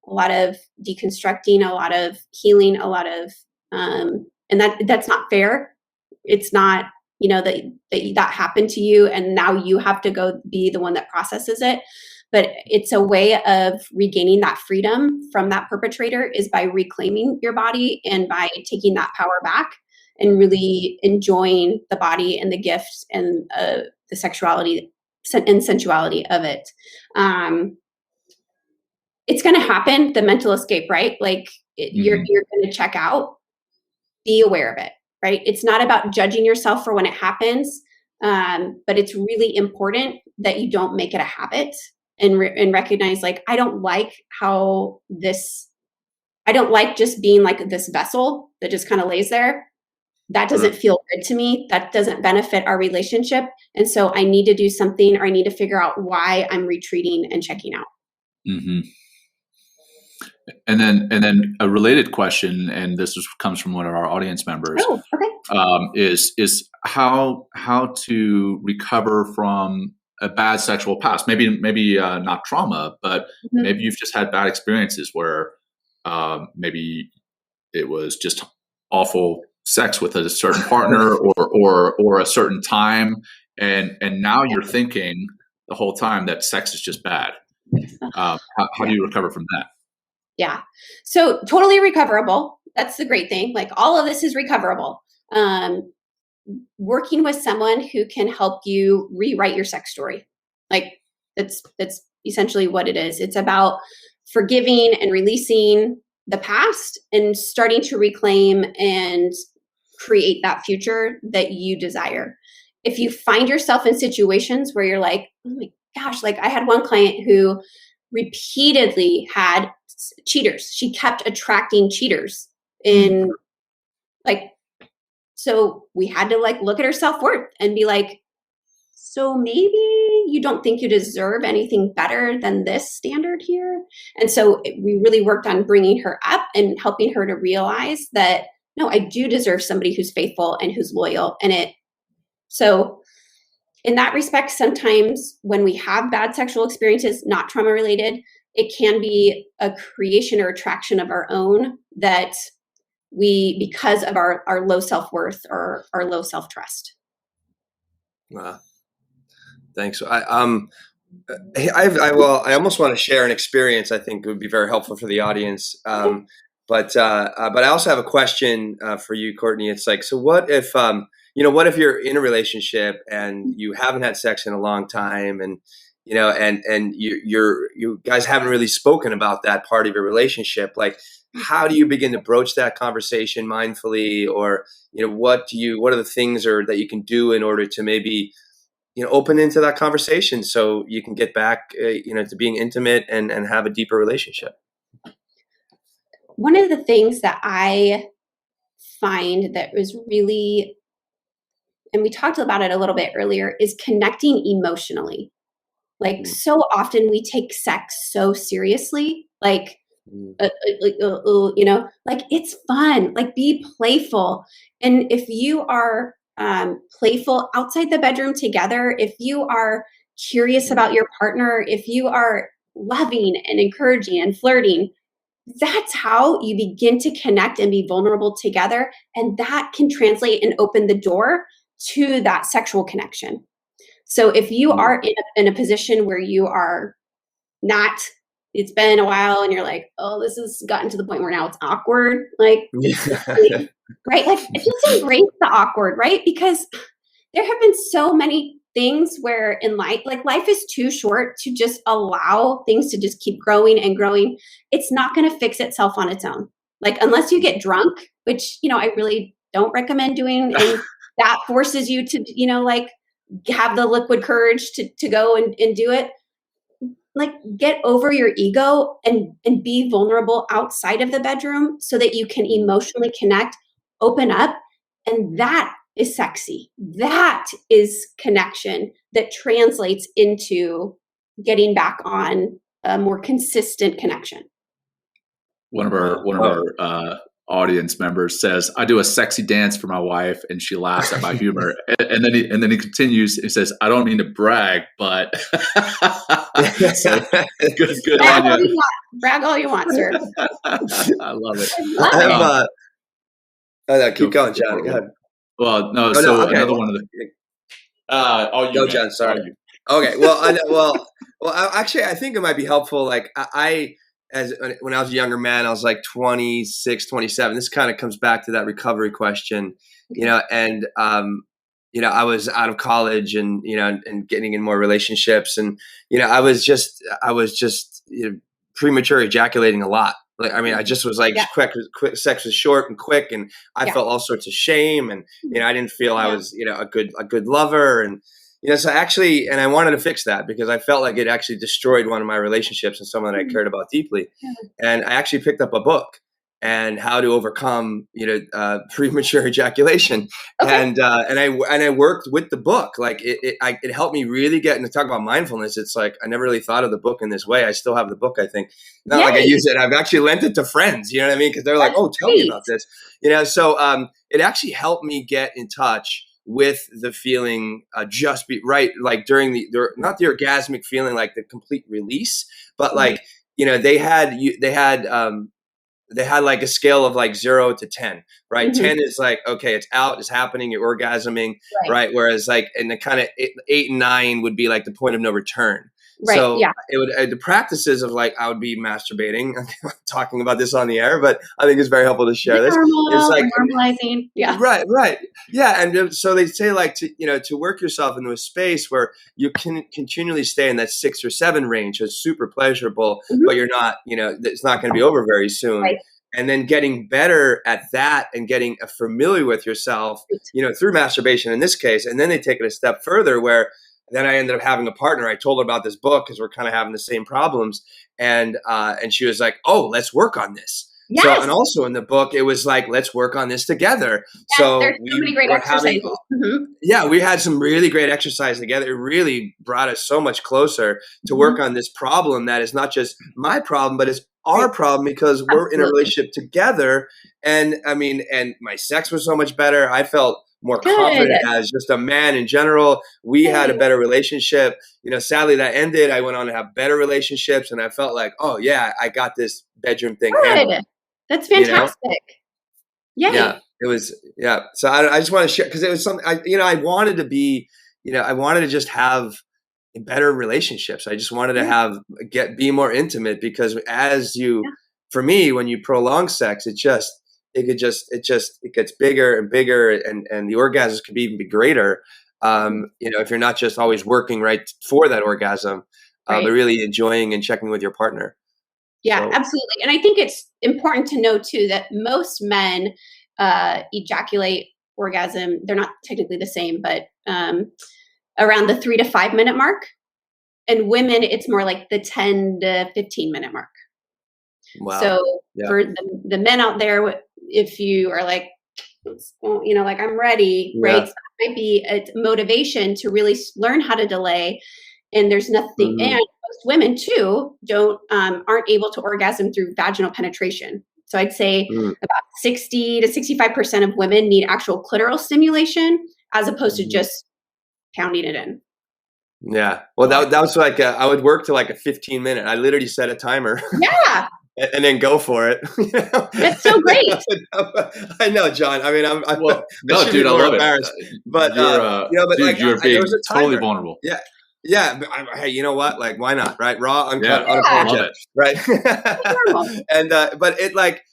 a lot of deconstructing, a lot of healing, a lot of, and that's not fair. It's not, that happened to you and now you have to go be the one that processes it. But it's a way of regaining that freedom from that perpetrator is by reclaiming your body and by taking that power back and really enjoying the body and the gifts and the sexuality and sensuality of it. It's going to happen, the mental escape, right? Like you're going to check out, be aware of it. Right? It's not about judging yourself for when it happens, but it's really important that you don't make it a habit and recognize like, I don't like just being like this vessel that just kind of lays there. That doesn't feel good to me. That doesn't benefit our relationship. And so I need to do something, or I need to figure out why I'm retreating and checking out. Mm-hmm. And then a related question, and this comes from one of our audience members, is how to recover from a bad sexual past. Maybe not trauma, but maybe you've just had bad experiences where maybe it was just awful sex with a certain partner or a certain time, and now you're thinking the whole time that sex is just bad. How do you recover from that? Yeah. So totally recoverable. That's the great thing. Like all of this is recoverable. Working with someone who can help you rewrite your sex story. Like that's essentially what it is. It's about forgiving and releasing the past and starting to reclaim and create that future that you desire. If you find yourself in situations where you're like, oh my gosh, like I had one client who repeatedly had cheaters. She kept attracting cheaters so we had to like look at her self-worth and be like, so maybe you don't think you deserve anything better than this standard here? And so we really worked on bringing her up and helping her to realize that, no, I do deserve somebody who's faithful and who's loyal. So in that respect, sometimes when we have bad sexual experiences, not trauma related, it can be a creation or attraction of our own that because of our low self-worth or our low self-trust. Wow. Thanks. I almost want to share an experience I think would be very helpful for the audience. But I also have a question for you, Courtney. It's like, so what if, what if you're in a relationship and you haven't had sex in a long time, and you guys haven't really spoken about that part of your relationship? Like, how do you begin to broach that conversation mindfully, or what are the things that you can do in order to maybe open into that conversation so you can get back to being intimate and have a deeper relationship? One of the things that I find that was really, and we talked about it a little bit earlier, is connecting emotionally. Like, so often we take sex so seriously, like it's fun, like be playful. And if you are playful outside the bedroom together, if you are curious about your partner, if you are loving and encouraging and flirting, that's how you begin to connect and be vulnerable together. And that can translate and open the door to that sexual connection. So if you are in a position where you are not, it's been a while and you're like, oh, this has gotten to the point where now it's awkward. Like, right? Like, just embrace the awkward, right? Because there have been so many things where in life, like life is too short to just allow things to just keep growing and growing. It's not going to fix itself on its own. Like, unless you get drunk, which, I really don't recommend doing. And that forces you to, have the liquid courage to go and do it. Like, get over your ego and be vulnerable outside of the bedroom so that you can emotionally connect, open up. And that is sexy. That is connection that translates into getting back on a more consistent connection. One of our audience members says, "I do a sexy dance for my wife, and she laughs at my humor." and then he continues. He says, "I don't mean to brag, but so, good on you. Brag all you want, sir." I love it. Keep going, John. Go ahead. Well, no. Okay. Another one of the. Go, John. Sorry. Okay. Well, actually, I think it might be helpful. Like when I was a younger man, I was like 26, 27. This kind of comes back to that recovery question, and I was out of college and and getting in more relationships, and I was just premature ejaculating a lot. Like, I mean, I just was like, quick, sex was short and quick, and I felt all sorts of shame, and I didn't feel I was a good lover, and so actually, and I wanted to fix that because I felt like it actually destroyed one of my relationships and someone that I cared about deeply. And I actually picked up a book and how to overcome, premature ejaculation. Okay. And I worked with the book. Like it helped me really get into talk about mindfulness. It's like, I never really thought of the book in this way. I still have the book, I think. Not like I use it. I've actually lent it to friends, you know what I mean? Cause they're like, oh, tell me about this, So it actually helped me get in touch with the feeling, just be right, like during not the orgasmic feeling, like the complete release, but like, they had like a scale of like 0 to 10, right? 10 is like, okay, it's out, it's happening, you're orgasming, right? Whereas like, and the kind of 8 and 9 would be like the point of no return. Right. So it would the practices of like, I would be masturbating. I'm talking about this on the air, but I think it's very helpful to share this. It's like normalizing. Yeah. Right. Yeah. And so they say like to work yourself into a space where you can continually stay in that 6 or 7 range is super pleasurable, but you're not, it's not going to be over very soon. Right. And then getting better at that and getting familiar with yourself, through masturbation in this case. And then they take it a step further where then I ended up having a partner. I told her about this book because we're kind of having the same problems. And she was like, oh, let's work on this. Yes. So, and also in the book, it was like, let's work on this together. Yes, So there's so many great exercises. Yeah, we had some really great exercise together. It really brought us so much closer to work on this problem that is not just my problem, but it's our problem, because we're in a relationship together. And I mean, and my sex was so much better. I felt more confident as just a man in general. We had a better relationship. You know, sadly that ended. I went on to have better relationships, and I felt like, oh yeah, I got this bedroom thing handled. That's fantastic. You know? Yeah, it was. Yeah. So I just want to share, because it was something I wanted to be, I wanted to just have better relationships. I just wanted to be more intimate, because for me, when you prolong sex, it gets bigger and bigger, and the orgasms could even be greater. If you're not just always working right for that orgasm, but really enjoying and checking with your partner. Yeah, absolutely. And I think it's important to know too, that most men ejaculate orgasm. They're not technically the same, but around the 3 to 5 minute mark. And women, it's more like the 10 to 15 minute mark. Wow. So for the men out there, if you are like, like I'm ready, right? So that might be a motivation to really learn how to delay. And there's nothing, and most women too aren't able to orgasm through vaginal penetration. So I'd say about 60 to 65% of women need actual clitoral stimulation, as opposed to just pounding it in. Yeah. Well, that was like, I would work to like a 15-minute. I literally set a timer. Yeah. And then go for it. That's so great. I know, John. I mean, I love it. But you're being totally vulnerable. Yeah. Yeah, hey, you know what? Like, why not? Right? Raw, uncut, unapologetic. Right?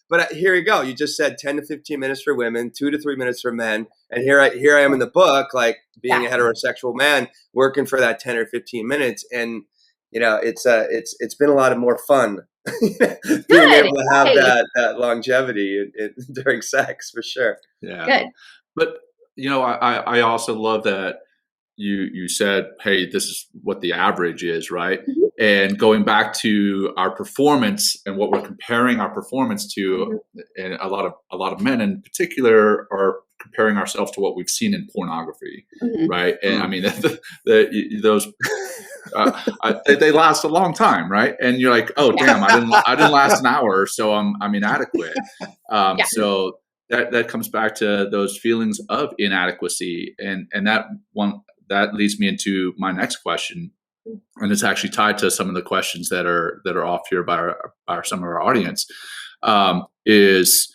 But here you go. You just said 10 to 15 minutes for women, 2 to 3 minutes for men, and here I am in the book, like being a heterosexual man, working for that 10 or 15 minutes, and it's been a lot of more fun being able to have that longevity during sex, for sure. Yeah. Good. But I also love that you said, hey, this is what the average is, right? And going back to our performance and what we're comparing our performance to, and a lot of men in particular are comparing ourselves to what we've seen in pornography, right? And I mean, those they last a long time, right? And you're like, oh damn, I didn't last an hour, so I'm inadequate. So that comes back to those feelings of inadequacy, and that leads me into my next question, and it's actually tied to some of the questions that are off here by some of our audience. Is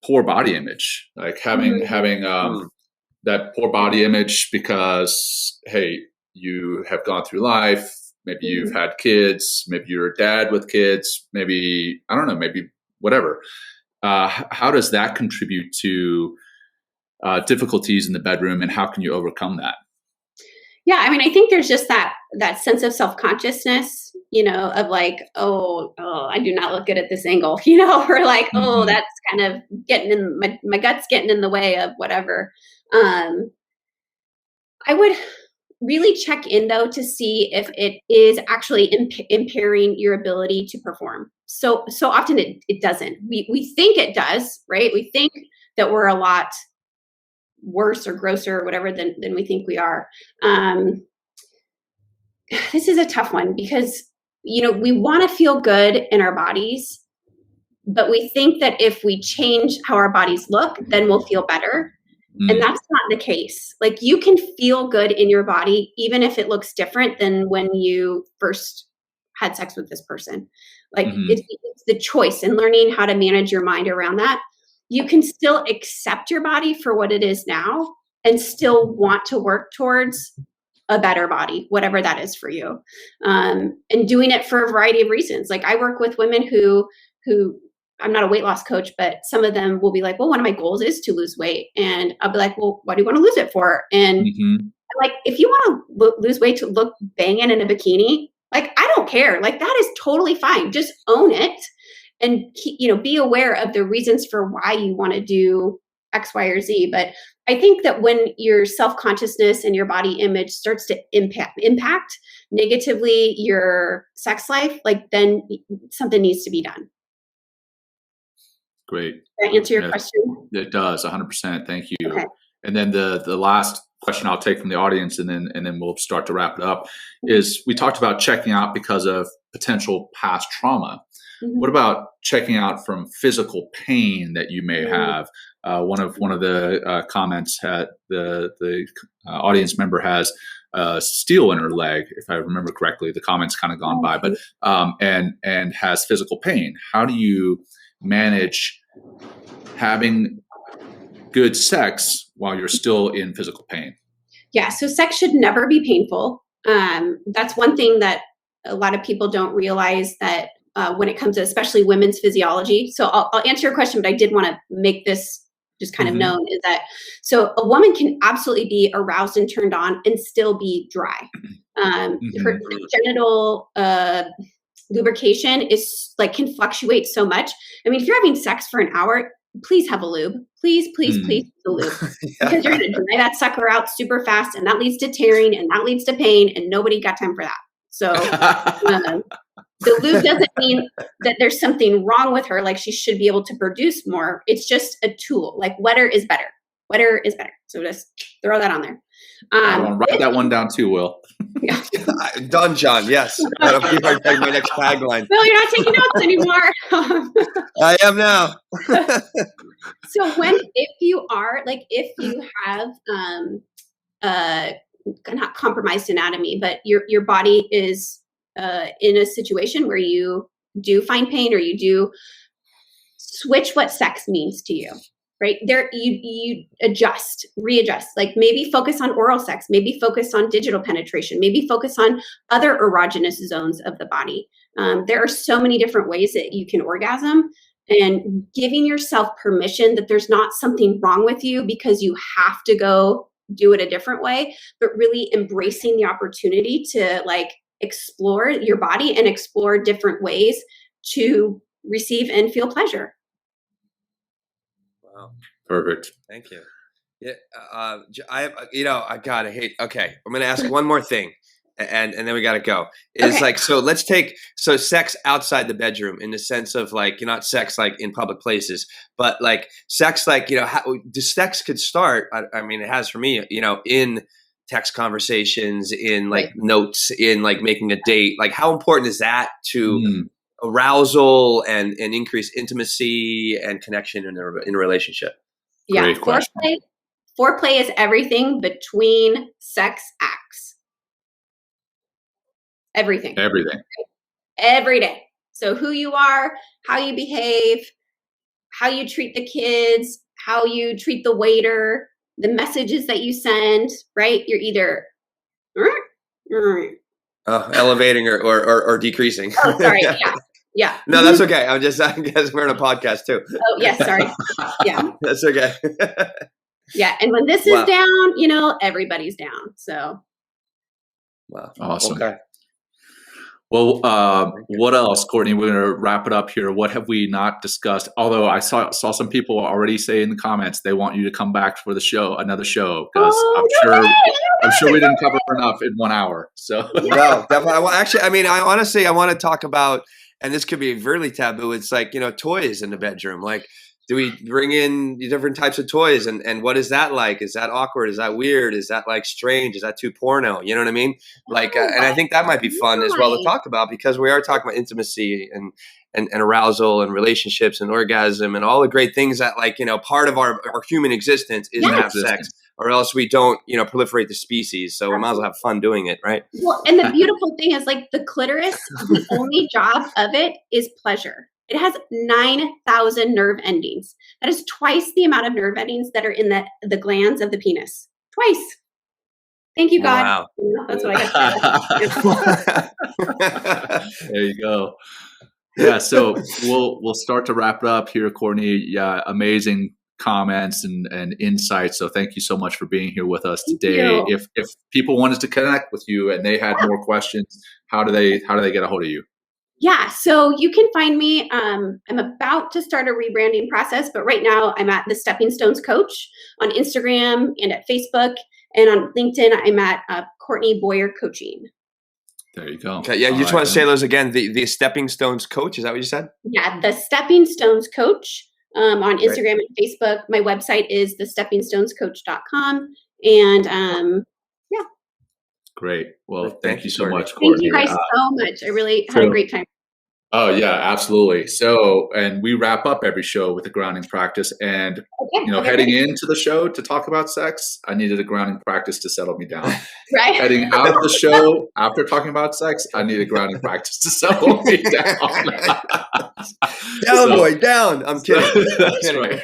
poor body image, like having that poor body image because, hey, you have gone through life, maybe you've had kids, maybe you're a dad with kids, maybe, I don't know, maybe whatever. How does that contribute to difficulties in the bedroom, and how can you overcome that? Yeah, I mean, I think there's just that sense of self-consciousness, of like, oh, I do not look good at this angle, or like, oh, that's kind of getting in my gut's getting in the way of whatever. I would really check in though to see if it is actually impairing your ability to perform. So often it doesn't. We think it does, right? We think that we're a lot worse or grosser or whatever than we think we are. This is a tough one because, we want to feel good in our bodies, but we think that if we change how our bodies look, then we'll feel better. And that's not the case. Like, you can feel good in your body, even if it looks different than when you first had sex with this person. Like it's the choice, and learning how to manage your mind around that. You can still accept your body for what it is now and still want to work towards a better body, whatever that is for you. And doing it for a variety of reasons. Like, I work with women who I'm not a weight loss coach, but some of them will be like, well, one of my goals is to lose weight. And I'll be like, well, what do you want to lose it for? And I'm like, if you want to lose weight to look banging in a bikini, like, I don't care. Like, that is totally fine. Just own it. And, be aware of the reasons for why you want to do X, Y, or Z. But I think that when your self-consciousness and your body image starts to impact negatively your sex life, like, then something needs to be done. Great. Did I answer your question? It does, 100%. Thank you. Okay. And then the last question I'll take from the audience, and then we'll start to wrap it up, is we talked about checking out because of potential past trauma. What about checking out from physical pain that you may have? One of the comments had the audience member has steel in her leg, if I remember correctly. The comment's kind of gone by, but and has physical pain. How do you manage having good sex while you're still in physical pain? Yeah, so sex should never be painful. That's one thing that a lot of people don't realize, that when it comes to especially women's physiology. So I'll answer your question, but I did want to make this just kind of known, is that so a woman can absolutely be aroused and turned on and still be dry. Her genital lubrication is like can fluctuate so much. I mean, if you're having sex for an hour, please have a lube. Please have a lube. Because you're going to dry that sucker out super fast, and that leads to tearing, and that leads to pain, and nobody got time for that. So the lube doesn't mean that there's something wrong with her, like she should be able to produce more. It's just a tool. Like wetter is better. Wetter is better. So just throw that on there. I want to write that one down too, Will. Yeah. Done, John. Yes. That'll be my next tagline. Will, you're not taking notes anymore. I am now. So if you have not compromised anatomy, but your body is in a situation where you do find pain, or you do switch what sex means to you, right? There, you readjust, like maybe focus on oral sex, maybe focus on digital penetration, maybe focus on other erogenous zones of the body. There are so many different ways that you can orgasm, and giving yourself permission that there's not something wrong with you because you have to go do it a different way, but really embracing the opportunity to like explore your body and explore different ways to receive and feel pleasure. Wow. Perfect. Thank you. Yeah. I gotta hate. Okay. I'm going to ask one more thing, and then we got to go. Let's take sex outside the bedroom, in the sense of like, not sex like in public places, but like sex, like, how the sex could start. I mean, it has for me, in text conversations, in like notes, in like making a date. Like, how important is that to arousal and increase intimacy and connection in a relationship? Yeah. Foreplay is everything between sex acts. Everything. Every day. So who you are, how you behave, how you treat the kids, how you treat the waiter, the messages that you send, right? You're either elevating or decreasing. Oh, sorry. Yeah. No, that's okay. I guess we're in a podcast too. Oh, yes. Sorry. Yeah. That's okay. Yeah. And when this is down, everybody's down. So. Wow. Awesome. Okay. Well, what else, Courtney? We're going to wrap it up here. What have we not discussed? Although I saw some people already say in the comments they want you to come back for another show, because I'm sure we didn't cover enough in 1 hour. So no, definitely. Well, actually, I want to talk about, and this could be really taboo. It's like, toys in the bedroom. Like, do we bring in different types of toys, and what is that like? Is that awkward? Is that weird? Is that like strange? Is that too porno? You know what I mean? Like, and I think that might be fun as well to talk about, because we are talking about intimacy and arousal and relationships and orgasm and all the great things that, like, part of our human existence is to have sex, or else we don't, proliferate the species. So we might as well have fun doing it, right? Well, and the beautiful thing is, like, the clitoris, the only job of it is pleasure. It has 9,000 nerve endings. That is twice the amount of nerve endings that are in the glands of the penis. Twice. Thank you, God. Wow. That's what I got. There you go. Yeah, so we'll start to wrap it up here, Courtney. Yeah, amazing comments and insights. So thank you so much for being here with us today. If people wanted to connect with you and they had more questions, how do they get a hold of you? Yeah, so you can find me. I'm about to start a rebranding process, but right now I'm at the Stepping Stones Coach on Instagram and at Facebook, and on LinkedIn I'm at Courtney Boyer Coaching. There you go. Okay, yeah, you just want to say those again. The Stepping Stones Coach, is that what you said? Yeah, the Stepping Stones Coach on Instagram and Facebook. My website is thesteppingstonescoach.com. And yeah. Great. Well, thank you so much, Courtney. Thank you guys so much. I really had a great time. Oh, yeah, absolutely. So, and we wrap up every show with a grounding practice. And, heading into the show to talk about sex, I needed a grounding practice to settle me down. Right. Heading out of the show after talking about sex, I need a grounding practice to settle me down. Down, boy, down. I'm kidding. That's right.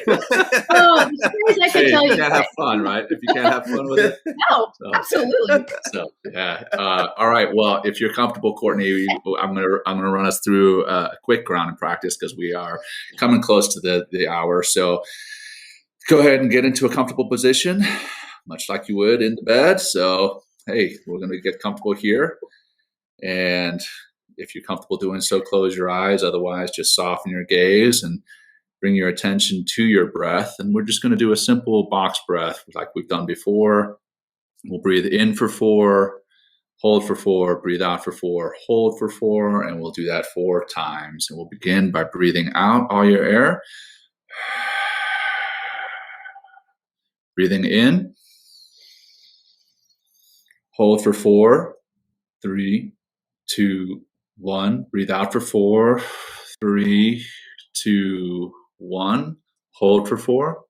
Oh, I could tell you you can't have fun, right? If you can't have fun with it. No, absolutely. So, yeah. All right. Well, if you're comfortable, Courtney, I'm gonna run us through a quick grounding practice because we are coming close to the hour. So go ahead and get into a comfortable position, much like you would in the bed. So, hey, we're going to get comfortable here. And if you're comfortable doing so, close your eyes. Otherwise, just soften your gaze and bring your attention to your breath. And we're just going to do a simple box breath like we've done before. We'll breathe in for 4, hold for 4, breathe out for 4, hold for 4, and we'll do that 4 times. And we'll begin by breathing out all your air. Breathing in, hold for 4, 3, 2, 1. Breathe out for 4, 3, 2, 1. Hold for 4.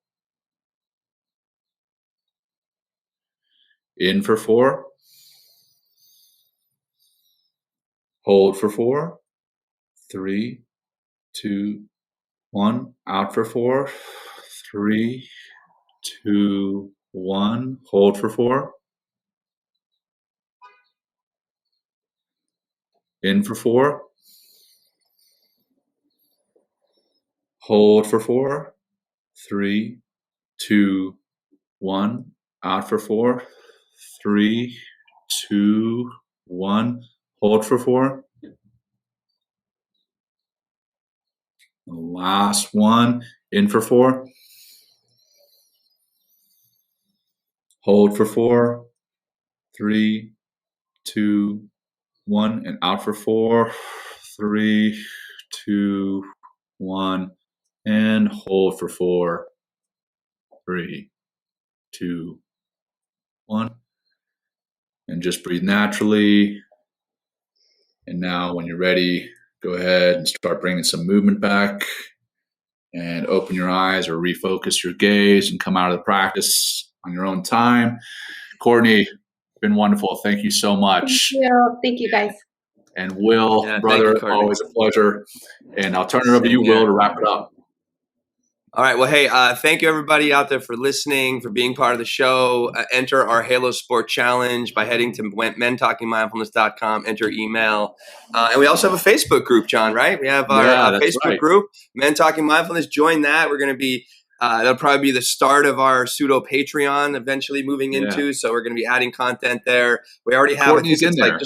In for 4. Hold for 4, 3, 2, 1. Out for 4, 3, 2, 1. Hold for 4. In for 4. Hold for 4. 3, 2, 1. Out for 4. 3, 2, 1. Hold for 4. The last one. In for 4. Hold for 4. 3, 2, 1. And out for 4. 3, 2, 1. And hold for 4. 3, 2, 1. And just breathe naturally. And now when you're ready, go ahead and start bringing some movement back and open your eyes or refocus your gaze and come out of the practice on your own time. Courtney, been wonderful. Thank you so much. Thank you guys. And Will, brother, always a pleasure. And I'll turn it over to you, Will, to wrap it up. All right. Well, hey, thank you everybody out there for listening, for being part of the show. Enter our Halo Sport Challenge by heading to mentalkingmindfulness.com, enter email. And we also have a Facebook group, John, right? We have our Facebook group, Men Talking Mindfulness. Join that. We're going to be, that'll probably be the start of our pseudo Patreon eventually moving into. So we're going to be adding content there. We already have, Courtney's in there.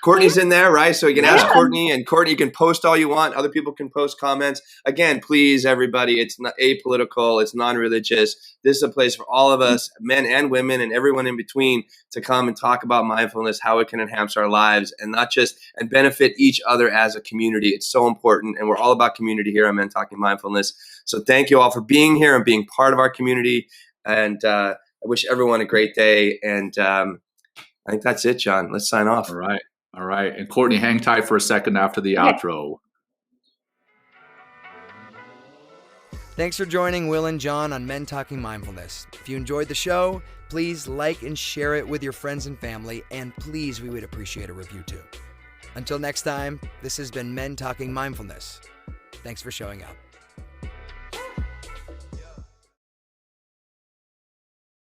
Courtney's in there, right? So you can ask Courtney, and Courtney, you can post all you want. Other people can post comments. Again, please, everybody, it's not apolitical. It's non-religious. This is a place for all of us, men and women and everyone in between, to come and talk about mindfulness, how it can enhance our lives and and benefit each other as a community. It's so important. And we're all about community here on Men Talking Mindfulness. So thank you all for being here and being part of our community. And I wish everyone a great day. And I think that's it, John. Let's sign off. All right. And Courtney, hang tight for a second after the outro. Thanks for joining Will and John on Men Talking Mindfulness. If you enjoyed the show, please like and share it with your friends and family. And please, we would appreciate a review too. Until next time, this has been Men Talking Mindfulness. Thanks for showing up.